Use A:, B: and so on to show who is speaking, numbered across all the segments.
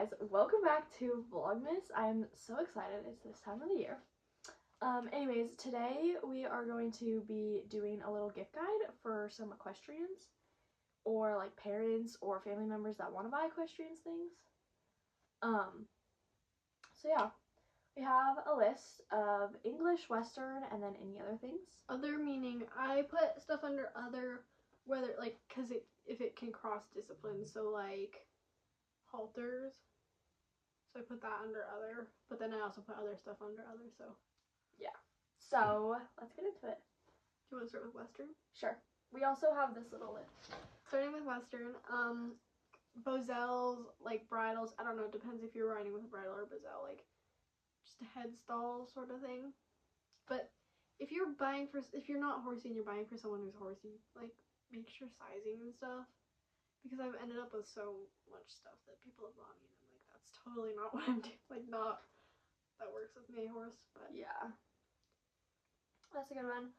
A: guys, welcome back to Vlogmas. I'm so excited, it's this time of the year. Anyways, today we are going to be doing a little gift guide for some equestrians or like parents or family members that want to buy equestrians things. So yeah, we have a list of English, Western, and then any other things.
B: Other meaning I put stuff under other, whether like because if it can cross disciplines, so like halters, so I put that under other, but then I also put other stuff under other. So
A: yeah, so let's get into it.
B: Do you want to start with Western?
A: Sure. We also have this little list.
B: Starting with Western, bozels, like bridles, I don't know, it depends if you're riding with a bridle or bozell, like just a head stall sort of thing. But if you're not horsey and you're buying for someone who's horsey, like make sure sizing and stuff, because I've ended up with so much stuff that people have bought me and I'm like, that's totally not what I'm doing, like not, that works with me horse, but
A: yeah. That's a good one.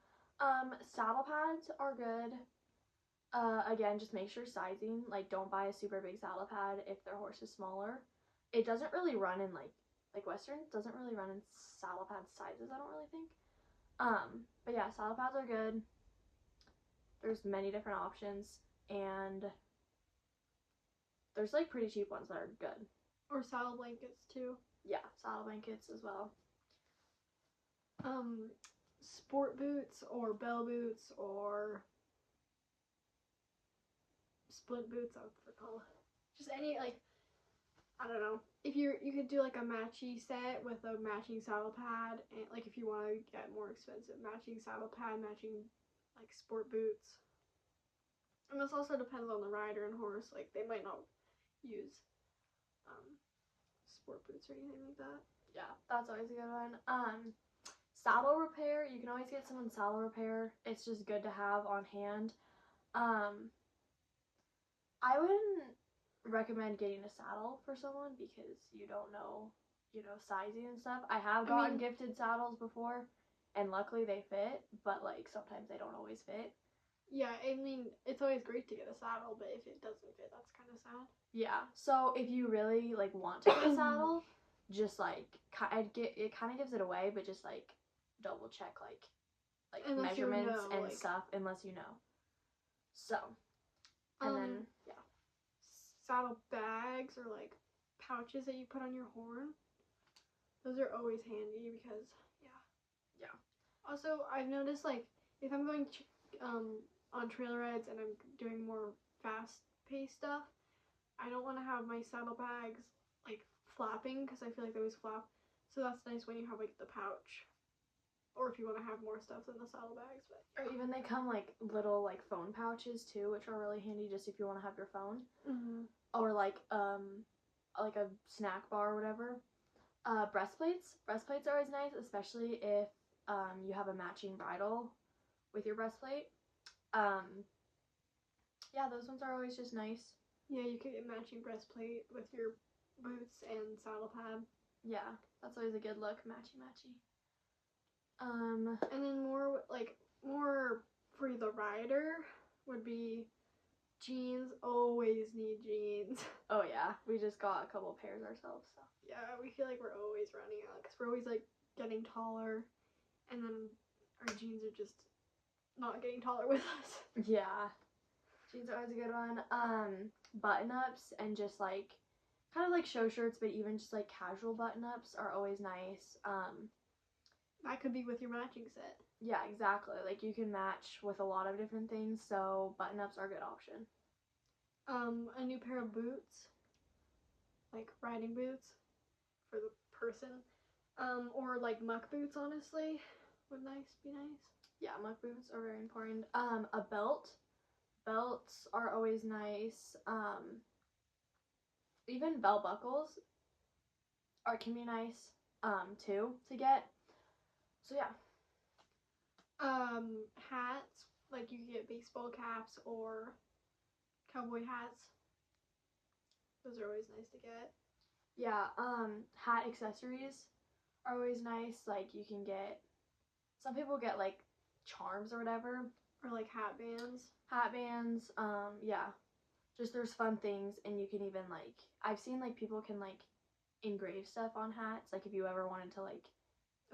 A: Saddle pads are good. Again, just make sure sizing, like don't buy a super big saddle pad if their horse is smaller. It doesn't really run in like Western doesn't really run in saddle pad sizes, I don't really think. But yeah, saddle pads are good. There's many different options, and there's like pretty cheap ones that are good.
B: Or saddle blankets too.
A: Yeah, saddle blankets as well.
B: Sport boots or bell boots or split boots, I would call it. Just any, like, I don't know. If you could do like a matchy set with a matching saddle pad, and like if you want to get more expensive, matching saddle pad, matching like sport boots. And this also depends on the rider and horse. Like they might not use sport boots or anything like that.
A: Yeah, that's always a good one. Saddle repair, you can always get someone saddle repair. It's just good to have on hand. I wouldn't recommend getting a saddle for someone because you don't know, sizing and stuff. I have gotten gifted saddles before, and luckily they fit, but like sometimes they don't always fit.
B: Yeah, I mean, it's always great to get a saddle, but if it doesn't fit, that's kind of sad.
A: Yeah, so if you really like want to get a saddle, just like it kind of gives it away, but just like double check like unless measurements and like, stuff, unless you know. So, and then yeah,
B: saddle bags or like pouches that you put on your horn. Those are always handy because yeah. Also, I've noticed like if I'm going on trail rides and I'm doing more fast-paced stuff, I don't want to have my saddle bags like flapping because I feel like they always flap. So that's nice when you have like the pouch, or if you want to have more stuff than the saddle bags. But
A: or even they come like little like phone pouches too, which are really handy just if you want to have your phone, or like a snack bar or whatever. Breastplates are always nice, especially if you have a matching bridle with your breastplate. Yeah, those ones are always just nice.
B: Yeah, you could get matching breastplate with your boots and saddle pad.
A: Yeah, that's always a good look, matchy.
B: And then more for the rider would be jeans. Always need jeans.
A: Oh yeah, we just got a couple pairs ourselves, so.
B: Yeah, we feel like we're always running out because we're always like getting taller, and then our jeans are just not getting taller with us.
A: Yeah, jeans are always a good one. Button-ups and just like kind of like show shirts, but even just like casual button-ups are always nice.
B: That could be with your matching set.
A: Yeah, exactly. Like you can match with a lot of different things, so button-ups are a good option.
B: A new pair of boots, like riding boots for the person, or like muck boots, honestly, would be nice.
A: Yeah, muck boots are very important. A belt. Belts are always nice. Even belt buckles can be nice too to get. So yeah.
B: Hats, like you can get baseball caps or cowboy hats. Those are always nice to get.
A: Yeah, hat accessories are always nice. Like you can get, some people get like charms or whatever.
B: Or like hat bands.
A: Yeah. just there's fun things, and you can even like I've seen like people can like engrave stuff on hats. Like if you ever wanted to like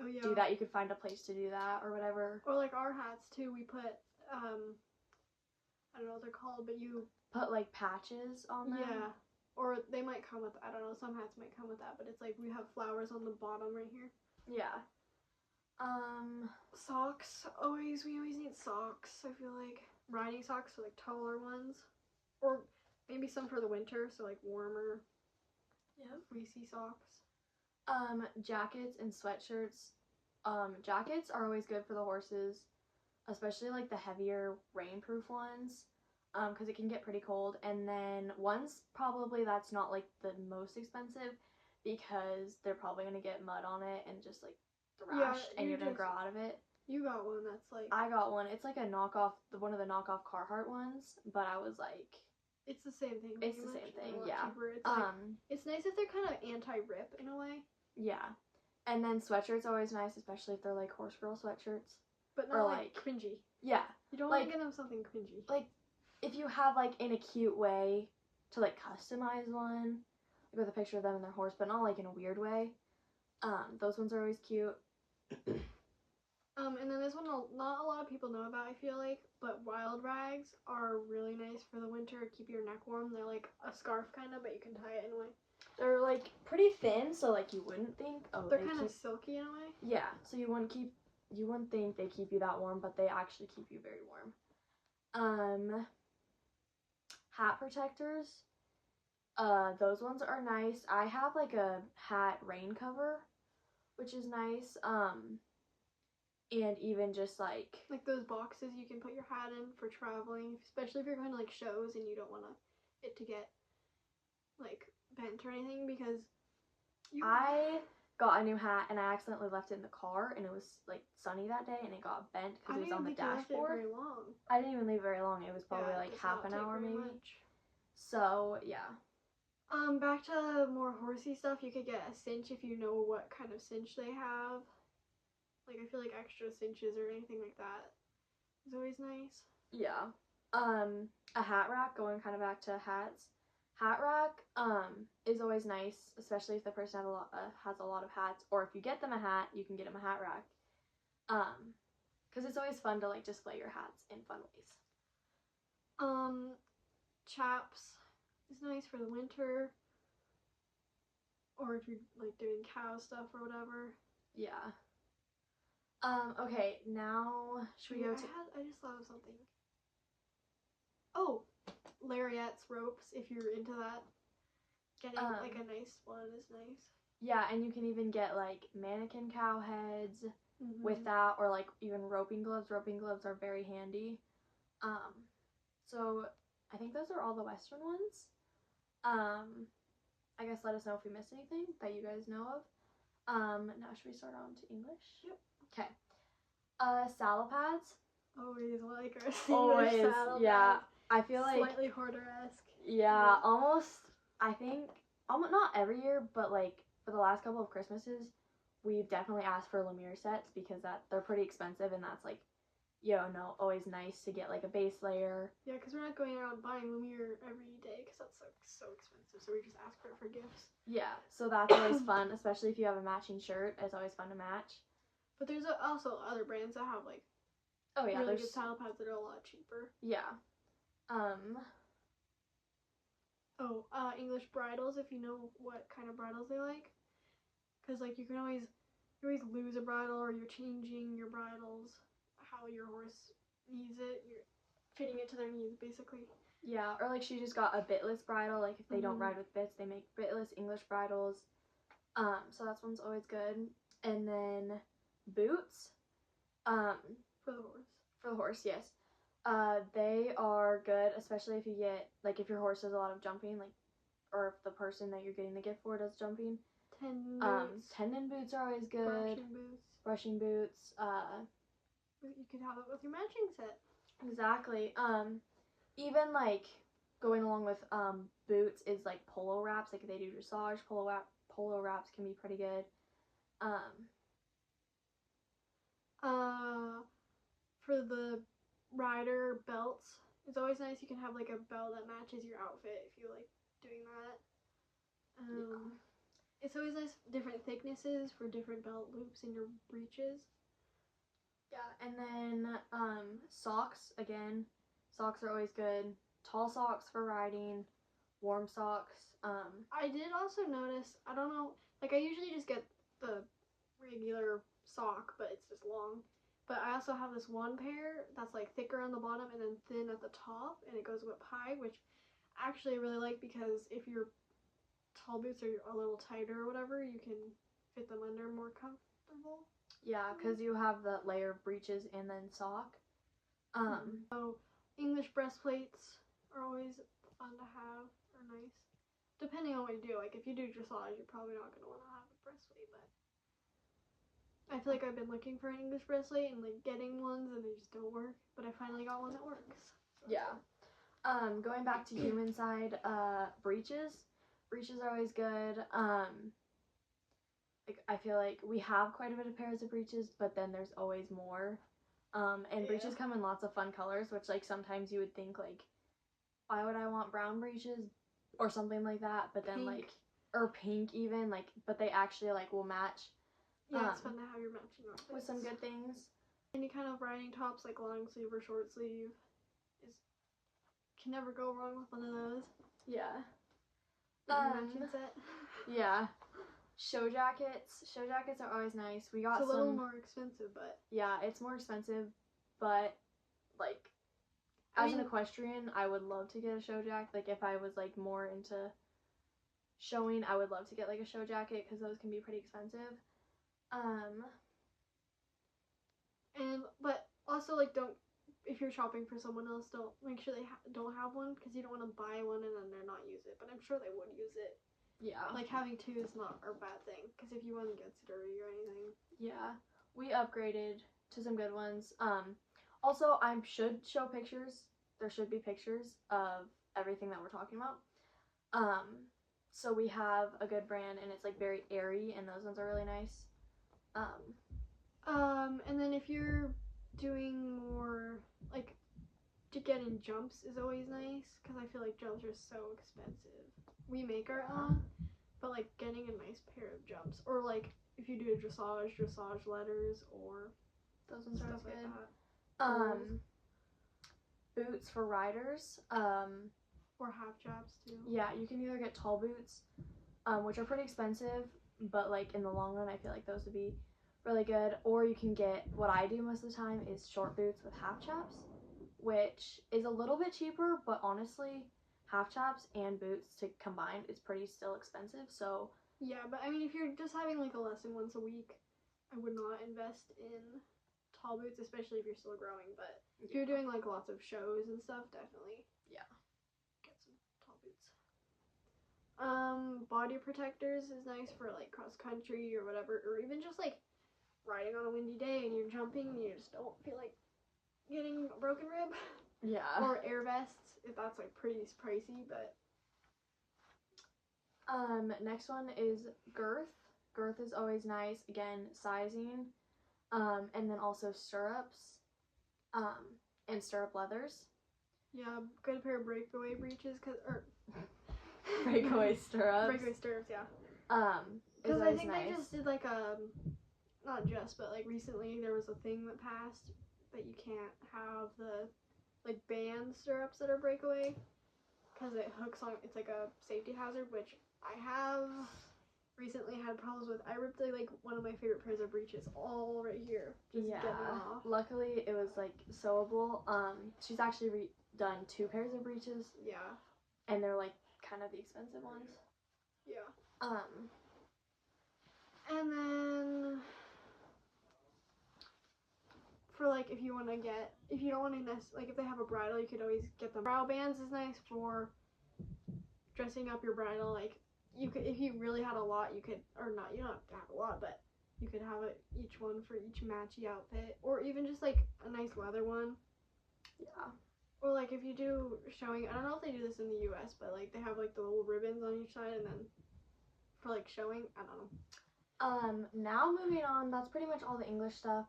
B: Oh yeah.
A: do that, you could find a place to do that or whatever.
B: Or like our hats too. We put I don't know what they're called, but you
A: put like patches on them.
B: Yeah. Or they might come with, I don't know, some hats might come with that, but it's like we have flowers on the bottom right here.
A: Yeah.
B: Socks. We always need socks, I feel like. Riding socks, so like taller ones. Or maybe some for the winter, so like warmer.
A: Yeah.
B: Fleecy socks.
A: Jackets and sweatshirts. Jackets are always good for the horses, especially like the heavier rainproof ones. Because it can get pretty cold. And then ones probably that's not like the most expensive because they're probably gonna get mud on it and just like thrashed, and you're gonna grow out of it.
B: You got one that's like,
A: I got one. It's like a knockoff, one of the knockoff Carhartt ones, but I was like,
B: it's the same thing.
A: It's the same thing, yeah.
B: It's like, it's nice if they're kind of anti-rip in a way.
A: Yeah. And then sweatshirts are always nice, especially if they're like horse girl sweatshirts.
B: But not like cringy.
A: Yeah.
B: You don't want to give them something cringy.
A: Like if you have like in a cute way to like customize one, like with a picture of them and their horse, but not like in a weird way. Those ones are always cute.
B: And then this one, not a lot of people know about, I feel like, but wild rags are really nice for the winter, keep your neck warm. They're like a scarf kind of, but you can tie it in a way.
A: They're like pretty thin, so like you wouldn't think, oh,
B: they're kind of silky in a way.
A: Yeah, so you wouldn't think they keep you that warm, but they actually keep you very warm. Hat protectors. Those ones are nice. I have like a hat rain cover, which is nice. And even just like
B: those boxes you can put your hat in for traveling, especially if you're going to like shows and you don't want it to get like bent or anything, because
A: I got a new hat and I accidentally left it in the car, and it was like sunny that day and it got bent because it was on the dashboard.
B: Very long.
A: I didn't even leave it very long. It was probably like half an hour maybe.
B: Much.
A: So yeah.
B: Back to more horsey stuff. You could get a cinch if you know what kind of cinch they have. Like I feel like extra cinches or anything like that is always nice.
A: Yeah. A hat rack, going kind of back to hats. Hat rack is always nice, especially if the person has a lot of hats, or if you get them a hat, you can get them a hat rack. Because it's always fun to like display your hats in fun ways.
B: Chaps is nice for the winter, or if you're like doing cow stuff or whatever.
A: Yeah. Okay, now should we go to...
B: I just thought of something. Oh, lariats, ropes, if you're into that. Getting like a nice one is nice.
A: Yeah, and you can even get like mannequin cow heads with that, or like even roping gloves. Roping gloves are very handy. So I think those are all the Western ones. I guess let us know if we missed anything that you guys know of. Now should we start on to English?
B: Yep.
A: Okay. Saddle pads.
B: Always like our
A: Always,
B: saddle
A: yeah.
B: pads.
A: I feel like
B: slightly hoarder-esque.
A: Yeah, almost. I think almost not every year, but like for the last couple of Christmases, we've definitely asked for Lemire sets because they're pretty expensive, and that's like, always nice to get like a base layer.
B: Yeah, because we're not going around buying Lemire every day because that's like so expensive. So we just ask for it for gifts.
A: Yeah, so that's always fun, especially if you have a matching shirt. It's always fun to match.
B: But there's also other brands that have like really good saddle pads that are a lot cheaper.
A: Yeah.
B: English bridles, if you know what kind of bridles they like, because like you always lose a bridle, or you're changing your bridles how your horse needs it. You're fitting it to their needs basically.
A: Yeah, or like she just got a bitless bridle. Like if they don't ride with bits, they make bitless English bridles. So that one's always good. And then boots.
B: For the horse.
A: For the horse, yes. They are good, especially if you get, like, if your horse does a lot of jumping, like, or if the person that you're getting the gift for does jumping.
B: Tendon boots.
A: Tendon boots are always good. Brushing boots.
B: You could have it with your matching set.
A: Exactly. Even, like, going along with, boots is, like, polo wraps. Like, if they do dressage, polo wraps can be pretty good.
B: For the rider belts, It's always nice. You can have like a belt that matches your outfit if you like doing that. It's always nice, different thicknesses for different belt loops in your breeches.
A: Yeah, and then socks, again. Socks are always good. Tall socks for riding, warm socks.
B: I did also notice, I don't know, like I usually just get the regular sock, but it's just long. But I also have this one pair that's like thicker on the bottom and then thin at the top, and it goes whip high, which actually I really like because if your tall boots are a little tighter or whatever, you can fit them under more comfortable.
A: Yeah, because you have the layer of breeches and then sock.
B: So English breastplates are always fun to have, or nice. Depending on what you do. Like if you do dressage, you're probably not going to want to have a breastplate, but I feel like I've been looking for an English breastplate and like getting ones and they just don't work, but I finally got one that works. So.
A: Yeah. Going back to human side, breeches. Breeches are always good. Like I feel like we have quite a bit of pairs of breeches, but then there's always more. And breeches come in lots of fun colors, which like sometimes you would think like, why would I want brown breeches or something like that? But then
B: Pink.
A: like, or pink even, like, but they actually like will match.
B: Yeah, it's fun to have your matching outfits.
A: With some good things.
B: Any kind of riding tops, like long sleeve or short sleeve, can never go wrong with one of those.
A: Yeah.
B: Matching set.
A: Yeah. Show jackets. Show jackets are always nice. We got
B: it's a little more expensive, but
A: yeah, it's more expensive, but like as an equestrian, I would love to get a show jacket. Like if I was like more into showing, I would love to get like a show jacket because those can be pretty expensive.
B: But also like if you're shopping for someone else, don't make sure they don't have one because you don't want to buy one and then they're not use it. But I'm sure they would use it.
A: Yeah.
B: Like having two is not a bad thing because if you one gets dirty or anything.
A: Yeah, we upgraded to some good ones. Also I should show pictures. There should be pictures of everything that we're talking about. So we have a good brand and it's like very airy and those ones are really nice.
B: And then if you're doing more like to get in jumps is always nice because I feel like jumps are so expensive. We make our own, but like getting a nice pair of jumps or like if you do a dressage letters or
A: those ones are
B: stuff
A: good. Boots for riders.
B: Or half chaps too.
A: Yeah, you can either get tall boots, which are pretty expensive, but like in the long run, I feel like those would be really good. Or you can get, what I do most of the time is short boots with half chaps, which is a little bit cheaper, but honestly, half chaps and boots to combine is pretty still expensive. So
B: yeah, but I mean, if you're just having like a lesson once a week, I would not invest in tall boots, especially if you're still growing. But if you're doing like lots of shows and stuff, definitely.
A: Yeah.
B: Body protectors is nice for like cross country or whatever, or even just like riding on a windy day and you're jumping and you just don't feel like getting a broken rib.
A: Yeah.
B: Or air vests if that's like pretty pricey, but
A: next one is girth. Girth is always nice. Again, sizing, and then also stirrups, and stirrup leathers.
B: Yeah, good pair of breakaway breeches
A: breakaway stirrups.
B: Breakaway stirrups, yeah. Because I think they just did like not just, but like recently there was a thing that passed that you can't have the like band stirrups that are breakaway because it hooks on. It's like a safety hazard, which I have recently had problems with. I ripped like one of my favorite pairs of breeches all right here. Just getting off.
A: Luckily it was like sewable. She's actually done 2 pairs of breeches.
B: Yeah.
A: And they're like kind of the expensive ones.
B: Yeah.
A: And then
B: for like if you don't want to like if they have a bridle, you could always get them. Brow bands is nice for dressing up your bridle. Like you could, if you really had a lot, you could, or not, you don't have to have a lot, but you could have each one for each matchy outfit, or even just like a nice leather one.
A: Yeah.
B: Or like if you do showing, I don't know if they do this in the US, but like they have like the little ribbons on each side and then for like showing, I don't know.
A: Now moving on, that's pretty much all the English stuff.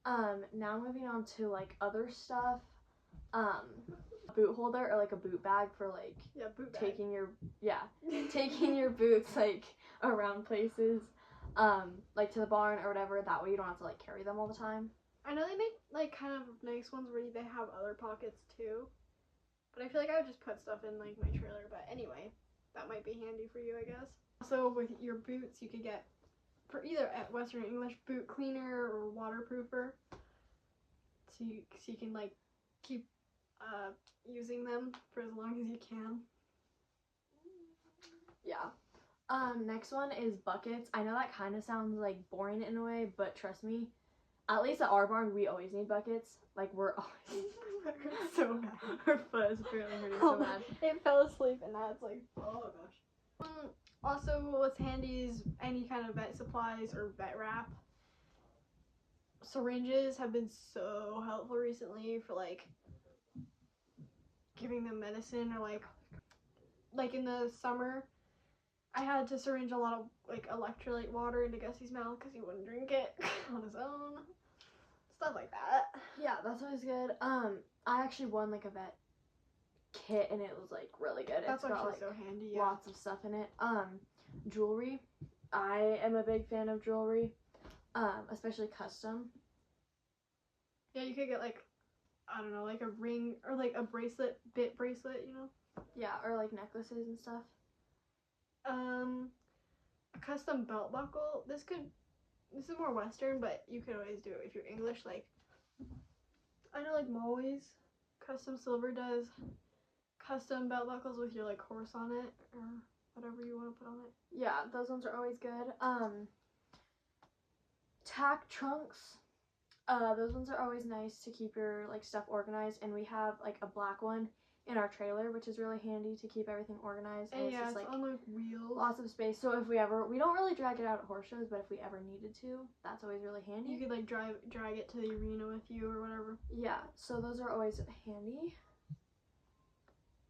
A: Now moving on to like other stuff. boot holder or like a boot bag for like
B: boot bag.
A: taking your boots like around places, like to the barn or whatever. That way you don't have to like carry them all the time.
B: I know they make like kind of nice ones where they have other pockets too, but I feel like I would just put stuff in like my trailer. But anyway, that might be handy for you, I guess. Also with your boots, you could get for either at Western English boot cleaner or waterproofer, so you can like keep using them for as long as you can.
A: Yeah. Next one is buckets. I know that kind of sounds like boring in a way, but trust me, at least at our barn, we always need buckets. Like, we're always
B: so bad.
A: Our foot is apparently hurting so bad.
B: It fell asleep and now it's like, oh gosh. Also, what's handy is any kind of vet supplies or vet wrap. Syringes have been so helpful recently for like giving them medicine, or like in the summer I had to syringe a lot of like electrolyte water into Gussie's mouth because he wouldn't drink it on his own. Stuff like that.
A: Yeah, that's always good. I actually won like a vet kit and it was like really good.
B: That's
A: it's got
B: actually
A: like
B: so handy. Yeah.
A: lots of stuff in it. Jewelry. I am a big fan of jewelry, especially custom.
B: Yeah, you could get like, I don't know, like a ring or like a bracelet, bit bracelet, you know?
A: Yeah, or like necklaces and stuff.
B: A custom belt buckle. This is more Western, but you could always do it if you're English. Like, I know like Molly's Custom Silver does custom belt buckles with your like horse on it or whatever you want to put on it.
A: Yeah, those ones are always good. Tack trunks. Those ones are always nice to keep your like stuff organized, and we have like a black one in our trailer, which is really handy to keep everything organized.
B: And
A: it's
B: yeah,
A: just
B: it's
A: like
B: on like wheels.
A: lots of space. So if we don't really drag it out at horse shows, but if we ever needed to, that's always really handy.
B: You could like drag it to the arena with you or whatever.
A: Yeah, so those are always handy.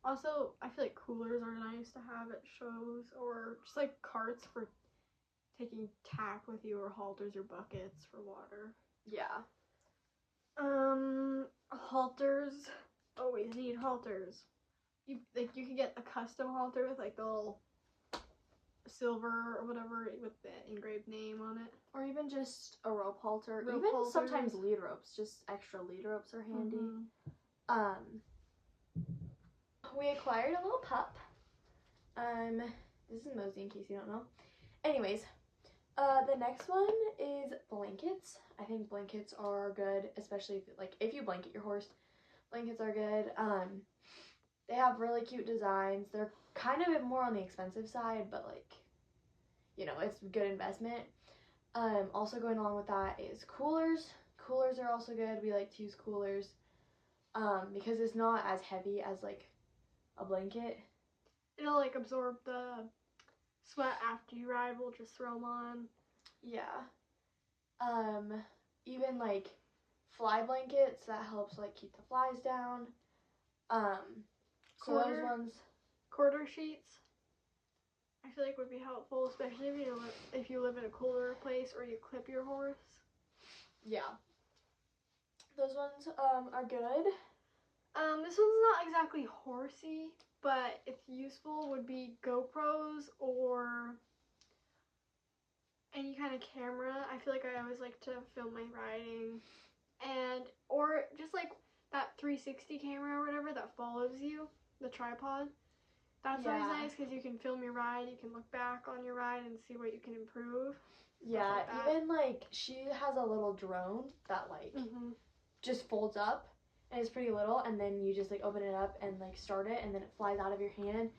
B: Also, I feel like coolers are nice to have at shows, or just like carts for taking tack with you, or halters or buckets for water.
A: Yeah.
B: Halters. Always need halters. You can get a custom halter with like the little silver or whatever with the engraved name on it,
A: Or even just a rope halter.
B: Rope
A: even
B: halters.
A: Sometimes lead ropes. Just extra lead ropes are handy.
B: Mm-hmm.
A: We acquired a little pup. This is Mosey, in case you don't know. Anyways, the next one is blankets. I think blankets are good, especially if you blanket your horse. Blankets are good. They have really cute designs. They're kind of more on the expensive side, but like, you know, it's a good investment. Also going along with that is coolers. Coolers are also good. We like to use coolers because it's not as heavy as like a blanket.
B: It'll like absorb the sweat after you ride. We'll just throw them on.
A: Yeah. Even like fly blankets, that helps like keep the flies down. So those ones.
B: Quarter sheets, I feel like would be helpful, especially if you live in a colder place or you clip your horse.
A: Yeah. Those ones are good.
B: This one's not exactly horsey, but it's useful. Would be GoPros or any kind of camera. I feel like I always like to film my riding, or just like that 360 camera or whatever that follows you, the tripod. That's always nice because you can film your ride, you can look back on your ride and see what you can improve.
A: Yeah, even like she has a little drone that like just folds up and it's pretty little, and then you just like open it up and like start it, and then it flies out of your hand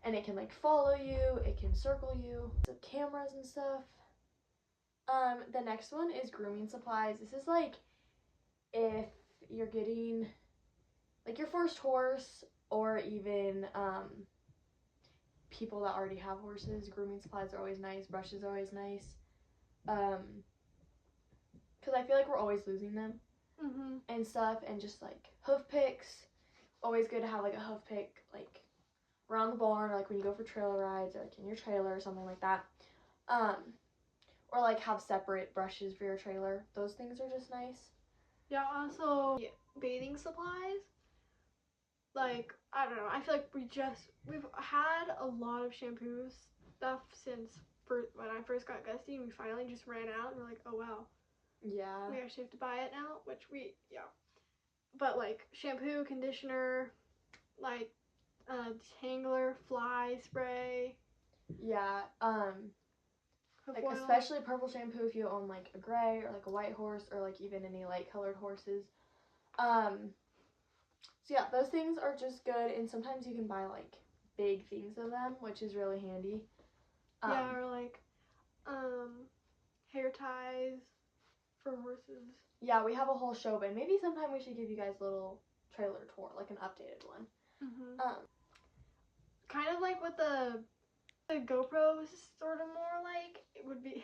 A: and it can like follow you, it can circle you. So cameras and stuff. The next one is grooming supplies. This is like if you're getting like your first horse, or even people that already have horses. Grooming supplies are always nice. Brushes are always nice. Because I feel like we're always losing them and stuff. And just like hoof picks, always good to have like a hoof pick like around the barn, or like when you go for trail rides, or like in your trailer or something like that. Or like have separate brushes for your trailer. Those things are just nice.
B: Yeah, also bathing supplies. like, I don't know, I feel like we've had a lot of shampoo stuff since when I first got Gusty, and we finally just ran out, and we're like, oh wow.
A: Yeah.
B: We actually have to buy it now, yeah. But, like, shampoo, conditioner, like, detangler, fly spray.
A: Yeah, like,
B: oil.
A: especially purple shampoo if you own, like, a gray or, like, a white horse or, like, even any light-colored horses. So, yeah, those things are just good, and sometimes you can buy, like, big things of them, which is really handy.
B: Yeah, or, like, hair ties for horses.
A: Yeah, we have a whole show, but maybe sometime we should give you guys a little trailer tour, like an updated one.
B: Kind of like what the GoPro is sort of more like, it would be,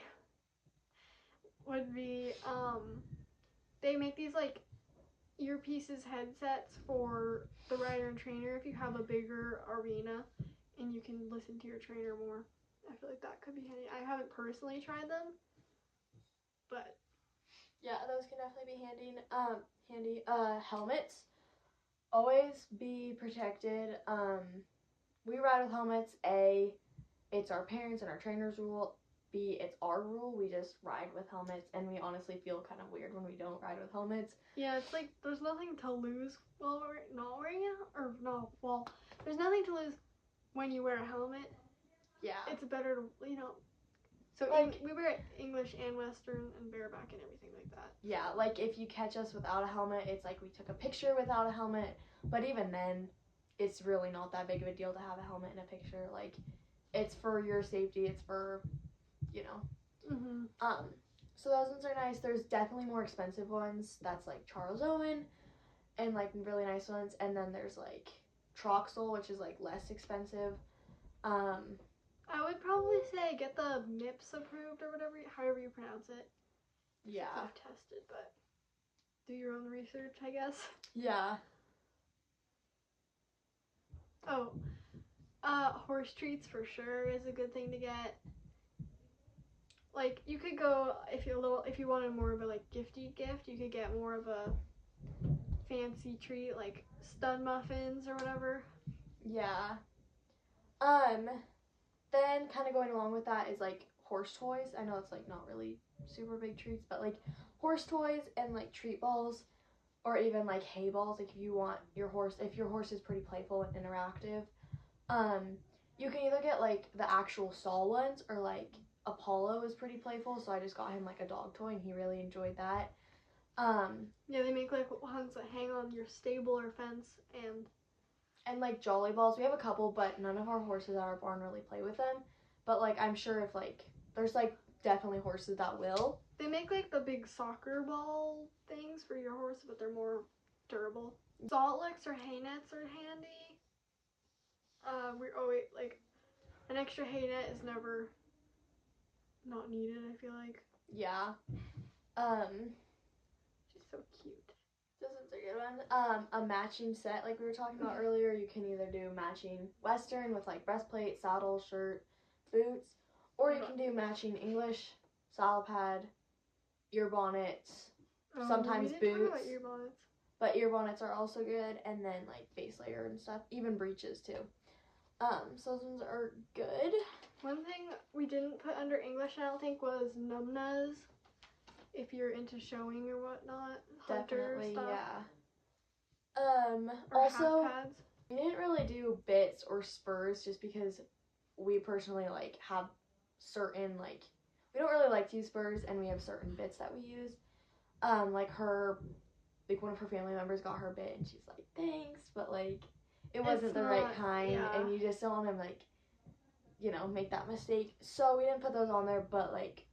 B: they make these, like, earpieces headsets for the rider and trainer if you have a bigger arena and you can listen to your trainer more. I feel like that could be handy. I haven't personally tried them, but
A: yeah, those can definitely be handy. Helmets, always be protected. We ride with helmets. A, it's our parents and our trainers' rule. B, it's our rule. We just ride with helmets, and we honestly feel kind of weird when we don't ride with helmets.
B: Yeah, it's like there's nothing to lose while we're not wearing it, or no, well, there's nothing to lose when you wear a helmet.
A: Yeah.
B: It's better to, so
A: like,
B: we wear English and Western and bareback and everything like that.
A: Yeah, like if you catch us without a helmet, it's like we took a picture without a helmet, but even then, it's really not that big of a deal to have a helmet in a picture. Like, it's for your safety, it's for, so those ones are nice. There's definitely more expensive ones. That's like Charles Owen, and like really nice ones. And then there's like Troxel, which is like less expensive.
B: I would probably say get the MIPS approved or whatever, however you pronounce it.
A: Yeah.
B: I've tested, but do your own research, I guess.
A: Yeah.
B: Oh, horse treats for sure is a good thing to get. Like, you could go, if you wanted more of a, like, gifty gift, you could get more of a fancy treat, like stud muffins or whatever.
A: Yeah. Then kind of going along with that is, like, horse toys. I know it's, like, not really super big treats, but, like, horse toys and, like, treat balls, or even, like, hay balls. Like, if your horse is pretty playful and interactive, you can either get, like, the actual saw ones, or, like, Apollo is pretty playful, so I just got him, like, a dog toy, and he really enjoyed that.
B: Yeah, they make, like, ones that hang on your stable or fence,
A: and like jolly balls. We have a couple, but none of our horses at our barn really play with them. But like, I'm sure if like, there's like definitely horses that will.
B: They make like the big soccer ball things for your horse, but they're more durable. Salt licks or hay nets are handy. We're always like, an extra hay net is never not needed, I feel like.
A: Yeah.
B: She's so cute.
A: This is a good one. A matching set, like we were talking about earlier. You can either do matching Western with like breastplate, saddle, shirt, boots, or you can do matching English, saddle pad, ear bonnets, sometimes
B: we didn't
A: boots.
B: Talk about ear bonnets.
A: But ear bonnets are also good, and then like base layer and stuff, even breeches too. So those ones are good.
B: One thing we didn't put under English, I don't think, was numnas. If you're into showing or whatnot,
A: Definitely,
B: stuff.
A: Yeah.
B: Or
A: also,
B: half pads.
A: We didn't really do bits or spurs just because we personally like have certain like, we don't really like to use spurs, and we have certain bits that we use. Like one of her family members got her bit, and she's like, thanks, but like it wasn't the right kind,
B: yeah.
A: and you just don't want to like, make that mistake. So we didn't put those on there, but like,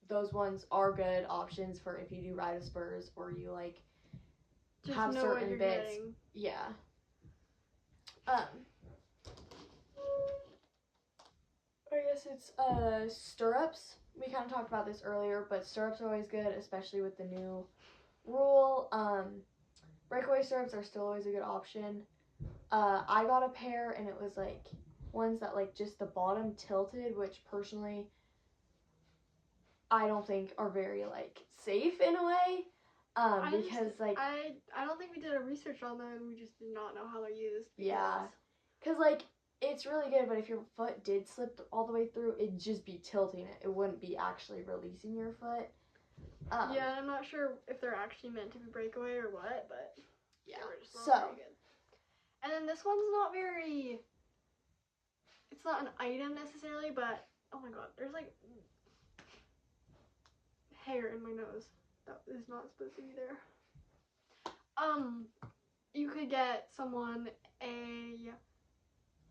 A: those ones are good options for if you do ride with spurs or you like
B: just
A: have
B: know
A: certain
B: what you're
A: bits.
B: Getting.
A: Yeah. I guess it's stirrups. We kind of talked about this earlier, but stirrups are always good, especially with the new rule. Breakaway stirrups are still always a good option. I got a pair, and it was like ones that like just the bottom tilted, which personally I don't think are very like safe in a way. Because like
B: I don't think we did a research on them. We just did not know how they're used.
A: Yeah, because like it's really good, but if your foot did slip all the way through, it'd just be tilting it. It wouldn't be actually releasing your foot.
B: Yeah, I'm not sure if they're actually meant to be breakaway or what, but
A: yeah,
B: they were just not
A: so
B: very good. And then this one's not very. It's not an item necessarily, but oh my god, there's like hair in my nose that is not supposed to be there. You could get someone a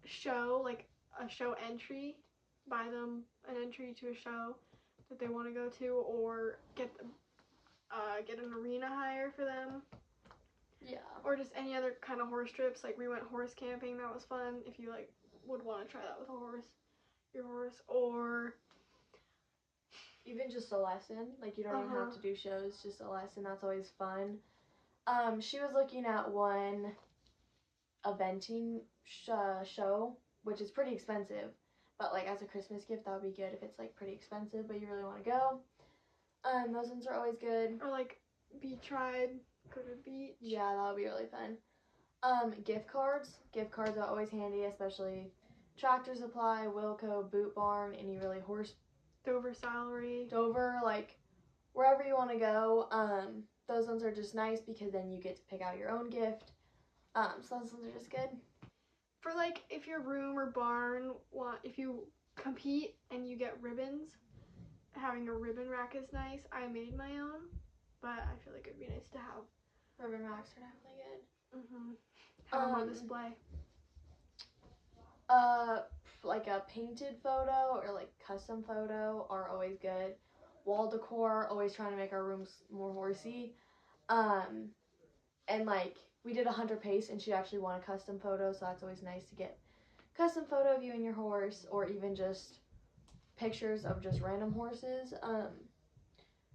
B: show, like a show entry, buy them an entry to a show that they want to go to, or get an arena hire for them.
A: Yeah.
B: Or just any other kind of horse trips. Like we went horse camping, that was fun. If you like would want to try that with your horse, or
A: even just a lesson. Like you don't even have to do shows, just a lesson. That's always fun. She was looking at one eventing show, which is pretty expensive, but like as a Christmas gift, that would be good if it's like pretty expensive, but you really want to go. Those ones are always good.
B: Or like beach ride, go to the beach.
A: Yeah, that would be really fun. Gift cards. Gift cards are always handy, especially Tractor Supply, Wilco, Boot Barn, any really horse.
B: Dover Salary.
A: Dover, like wherever you want to go. Those ones are just nice because then you get to pick out your own gift. So those ones are just good.
B: For like if your room or barn if you compete and you get ribbons, having a ribbon rack is nice. I made my own, but I feel like it'd be nice to have.
A: Ribbon racks are definitely good.
B: Have them on display.
A: Like a painted photo or like custom photo are always good. Wall decor, always trying to make our rooms more horsey. And like we did a hunter pace and she actually won a custom photo, so that's always nice to get custom photo of you and your horse, or even just pictures of just random horses.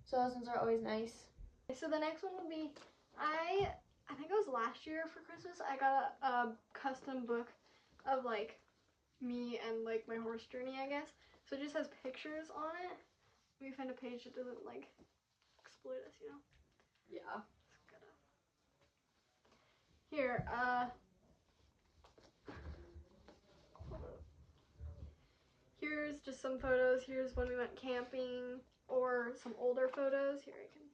A: So those ones are always nice.
B: So the next one would be, I think it was last year for Christmas, I got a custom book of like me and like my horse journey, I guess. So it just has pictures on it. Let me find a page that doesn't like exploit us, you know?
A: Yeah.
B: Here, here's just some photos. Here's when we went camping, or some older photos. Here I can.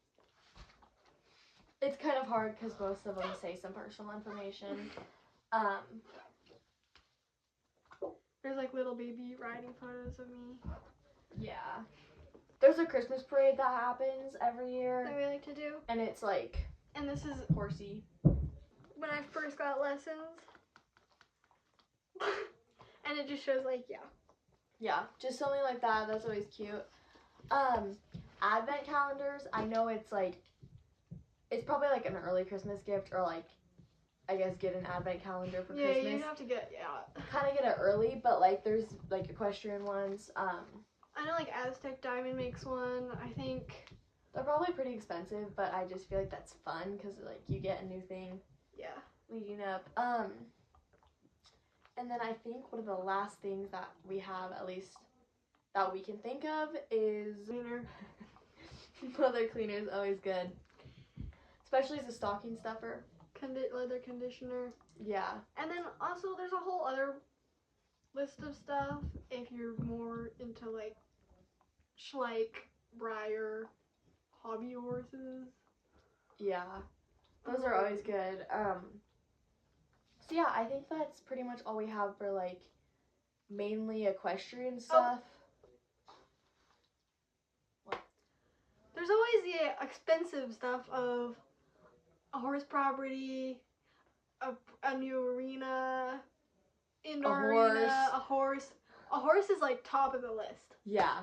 A: It's kind of hard because most of them say some personal information.
B: There's like little baby riding photos of me.
A: Yeah. There's a Christmas parade that happens every year.
B: That we like to do.
A: And it's like,
B: and this is
A: horsey.
B: When I first got lessons. And it just shows like, yeah.
A: Yeah, just something like that. That's always cute. Advent calendars, I know it's like, it's probably like an early Christmas gift, or like, I guess get an advent calendar for Christmas.
B: Yeah, you have to get,
A: kind of get it early, but like there's like equestrian ones.
B: I know like Aztec Diamond makes one. I think
A: they're probably pretty expensive, but I just feel like that's fun because like you get a new thing.
B: Yeah.
A: Leading up. And then I think one of the last things that we have, at least that we can think of, is
B: cleaner.
A: Leather cleaner is always good, especially as a stocking stuffer.
B: Leather conditioner.
A: Yeah.
B: And then also there's a whole other list of stuff if you're more into like Schleich, Breyer, hobby horses.
A: Yeah. Those are always good. So yeah, I think that's pretty much all we have for like mainly equestrian stuff. What?
B: There's always the expensive stuff of a horse property, a new arena, indoor arena, a horse. A horse is like top of the list.
A: Yeah.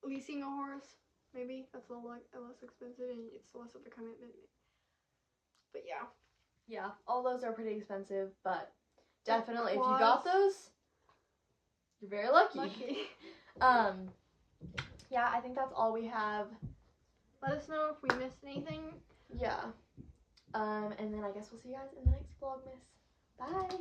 B: Leasing a horse, maybe that's a less expensive and it's less of a commitment. But yeah.
A: Yeah, all those are pretty expensive, but definitely if you got those, you're very lucky. Yeah, I think that's all we have.
B: Let us know if we missed anything.
A: Yeah. And then I guess we'll see you guys in the next Vlogmas. Bye.